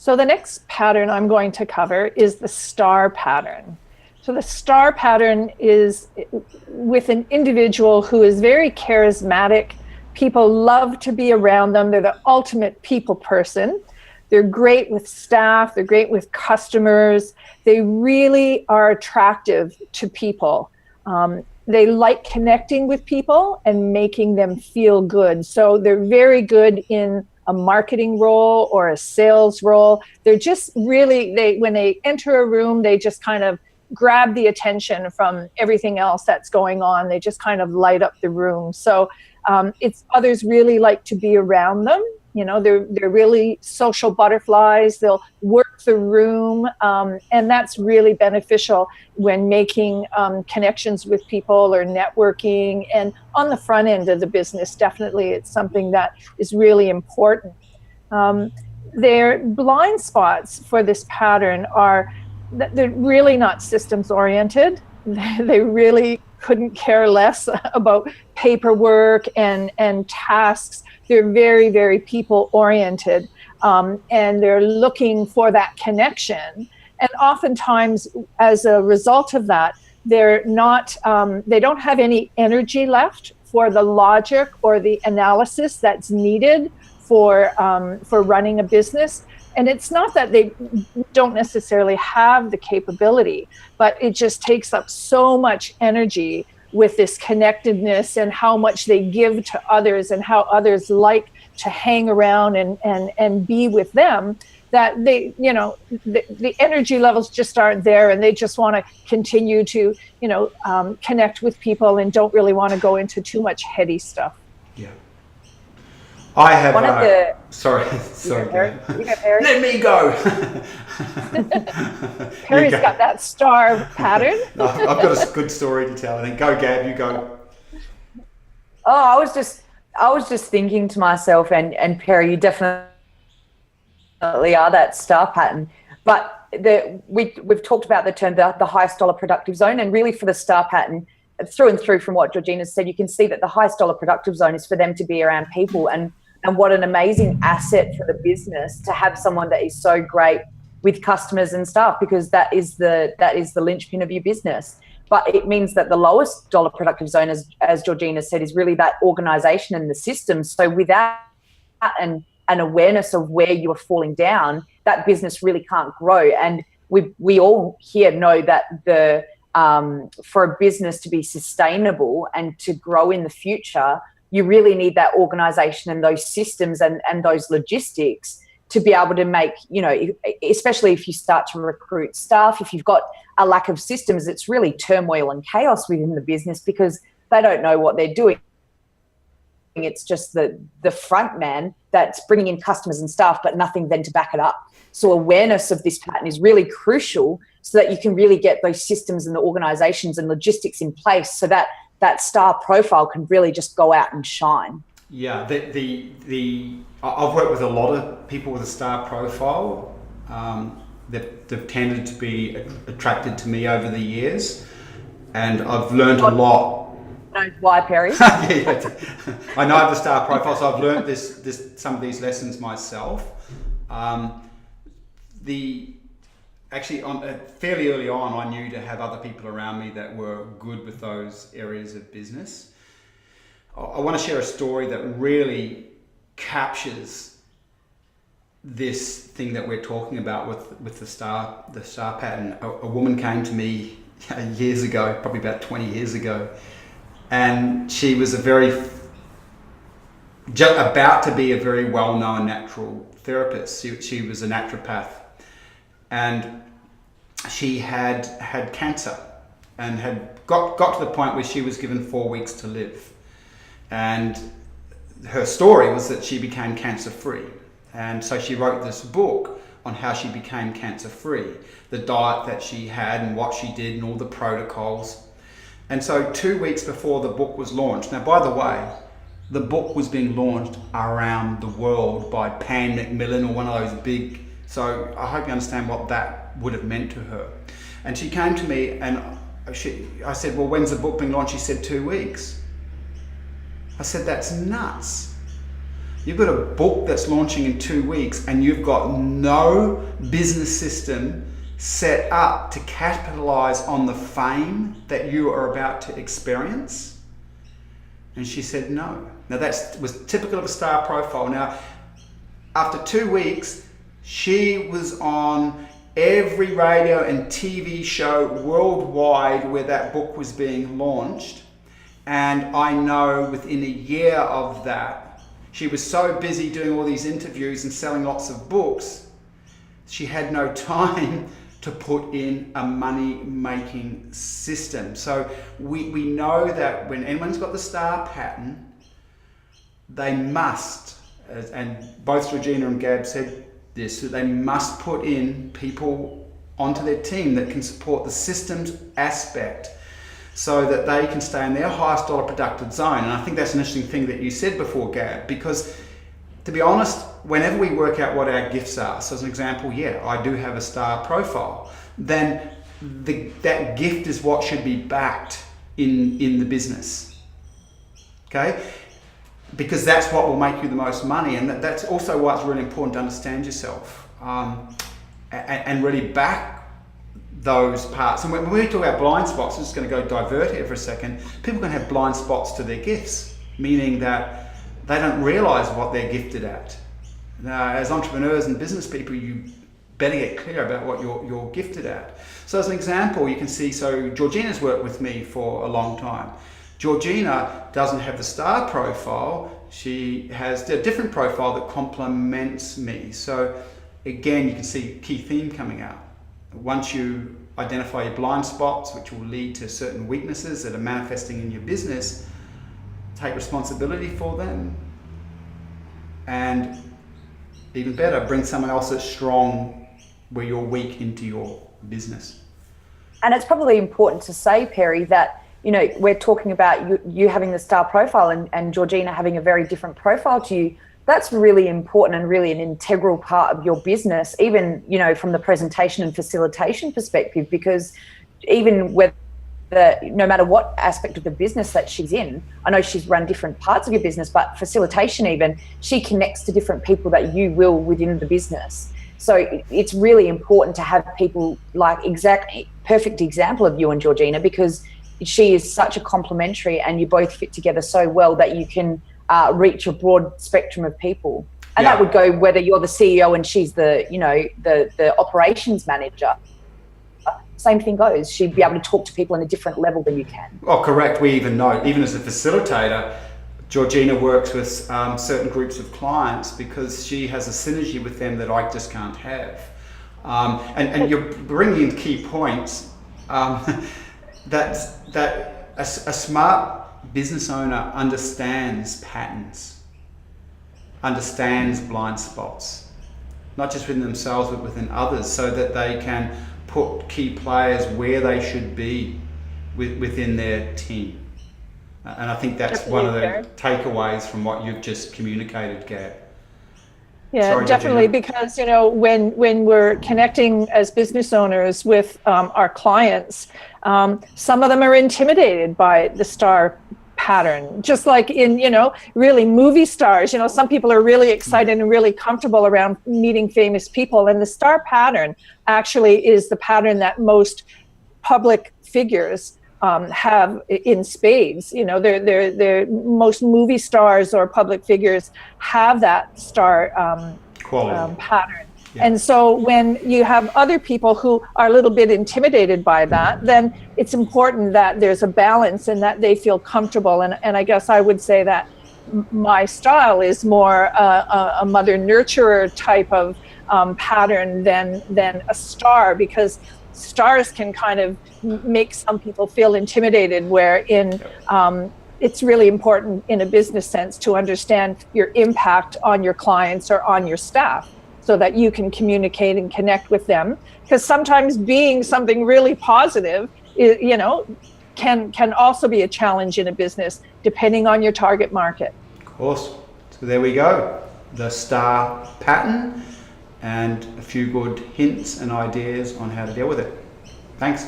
So the next pattern I'm going to cover is the star pattern. So the star pattern is with an individual who is very charismatic. People love to be around them. They're the ultimate people person. They're great with staff. They're great with customers. They really are attractive to people. They like connecting with people and making them feel good. So they're very good in a marketing role or a sales role. They're just really, when they enter a room, they just kind of grab the attention from everything else that's going on. They just kind of light up the room. So it's others really like to be around them. You know, they're really social butterflies. They'll work the room, and that's really beneficial when making connections with people or networking. And on the front end of the business, definitely, it's something that is really important. Their blind spots for this pattern are that they're really not systems oriented. They really couldn't care less about paperwork and tasks. They're very, very people oriented, and they're looking for that connection. And oftentimes, as a result of that, they're not, they don't have any energy left for the logic or the analysis that's needed for running a business. And it's not that they don't necessarily have the capability, but it just takes up so much energy with this connectedness and how much they give to others and how others like to hang around and be with them, that they, you know, the energy levels just aren't there, and they just want to continue to, you know, connect with people and don't really want to go into too much heady stuff. Yeah. I have one of the sorry, Perry. You go, Perry. Let me go. Perry's got that star pattern. No, I've got a good story to tell. I think go, Gab, you go. Oh, I was just thinking to myself, and Perry, you definitely are that star pattern. But we've talked about the term the highest dollar productive zone, and really for the star pattern, through and through from what Georgina said, you can see that the highest dollar productive zone is for them to be around people, and what an amazing asset for the business to have someone that is so great with customers and staff, because that is the linchpin of your business. But it means that the lowest dollar productive zone, as Georgina said, is really that organization and the systems. So without an awareness of where you are falling down, that business really can't grow. And we all here know that for a business to be sustainable and to grow in the future, you really need that organization and those systems and those logistics to be able to make, you know, especially if you start to recruit staff, if you've got a lack of systems, it's really turmoil and chaos within the business because they don't know what they're doing. It's just the front man that's bringing in customers and staff, but nothing then to back it up. So awareness of this pattern is really crucial so that you can really get those systems and the organizations and logistics in place so that that star profile can really just go out and shine. Yeah, I've worked with a lot of people with a star profile. They've tended to be attracted to me over the years, and I've learned a lot. Why, Perry? Yeah, I know I have the star profile, so I've learned some of these lessons myself. Actually, fairly early on, I knew to have other people around me that were good with those areas of business. I want to share a story that really captures this thing that we're talking about with the star pattern. A woman came to me years ago, probably about 20 years ago, and she was about to be a very well-known natural therapist. She was a naturopath. And she had cancer and had got to the point where she was given 4 weeks to live. And her story was that she became cancer-free. And so she wrote this book on how she became cancer-free, the diet that she had and what she did and all the protocols. And so 2 weeks before the book was launched, now by the way, the book was being launched around the world by Pan Macmillan or one of those big. So I hope you understand what that would have meant to her. And she came to me and I said, well, when's the book being launched? She said 2 weeks. I said, that's nuts. You've got a book that's launching in 2 weeks and you've got no business system set up to capitalize on the fame that you are about to experience? And she said no. Now that was typical of a star profile. Now, after 2 weeks, she was on every radio and TV show worldwide where that book was being launched. And I know within a year of that, she was so busy doing all these interviews and selling lots of books, she had no time to put in a money-making system. So we know that when anyone's got the star pattern, they must, and both Georgina and Gab said this, that they must put in people onto their team that can support the systems aspect so that they can stay in their highest dollar productive zone. And I think that's an interesting thing that you said before, Gab, because to be honest, whenever we work out what our gifts are, so as an example, yeah, I do have a star profile, then that gift is what should be backed in the business, okay? Because that's what will make you the most money, and that's also why it's really important to understand yourself and really back those parts. And when we talk about blind spots, I'm just going to go divert here for a second. People can have blind spots to their gifts, meaning that they don't realize what they're gifted at. Now, as entrepreneurs and business people, you better get clear about what you're gifted at. So as an example, you can see, so Georgina's worked with me for a long time. Georgina doesn't have the star profile. She has a different profile that complements me. So again, you can see a key theme coming out. Once you identify your blind spots, which will lead to certain weaknesses that are manifesting in your business, take responsibility for them, and even better, bring someone else that's strong where you're weak into your business. And it's probably important to say, Perry, that, you know, we're talking about you having the star profile and Georgina having a very different profile to you. That's really important and really an integral part of your business, even, you know, from the presentation and facilitation perspective, because even whether, no matter what aspect of the business that she's in, I know she's run different parts of your business, but facilitation even, she connects to different people that you will within the business. So it's really important to have people like perfect example of you and Georgina, because she is such a complementary and you both fit together so well that you can reach a broad spectrum of people. And that would go whether you're the CEO and she's the, you know, the operations manager. Same thing goes. She'd be able to talk to people on a different level than you can. Oh, correct. We even know, even as a facilitator, Georgina works with certain groups of clients because she has a synergy with them that I just can't have. And you're bringing in key points that a smart business owner understands patterns, understands blind spots, not just within themselves but within others, so that they can put key players where they should be within their team. And I think that's definitely one of the takeaways from what you've just communicated, Gab. Yeah, sorry, definitely, because, you know, when we're connecting as business owners with our clients, some of them are intimidated by the star pattern, just like in, you know, really movie stars. You know, some people are really excited and really comfortable around meeting famous people, and the star pattern actually is the pattern that most public figures have in spades. You know, they're most movie stars or public figures have that star pattern. Yeah. And so when you have other people who are a little bit intimidated by that, then it's important that there's a balance and that they feel comfortable. And I guess I would say that my style is more a mother nurturer type of pattern than a star, because stars can kind of make some people feel intimidated, wherein it's really important in a business sense to understand your impact on your clients or on your staff, so that you can communicate and connect with them. Because sometimes being something really positive, you know, can also be a challenge in a business, depending on your target market. Of course. So there we go. The star pattern and a few good hints and ideas on how to deal with it. Thanks.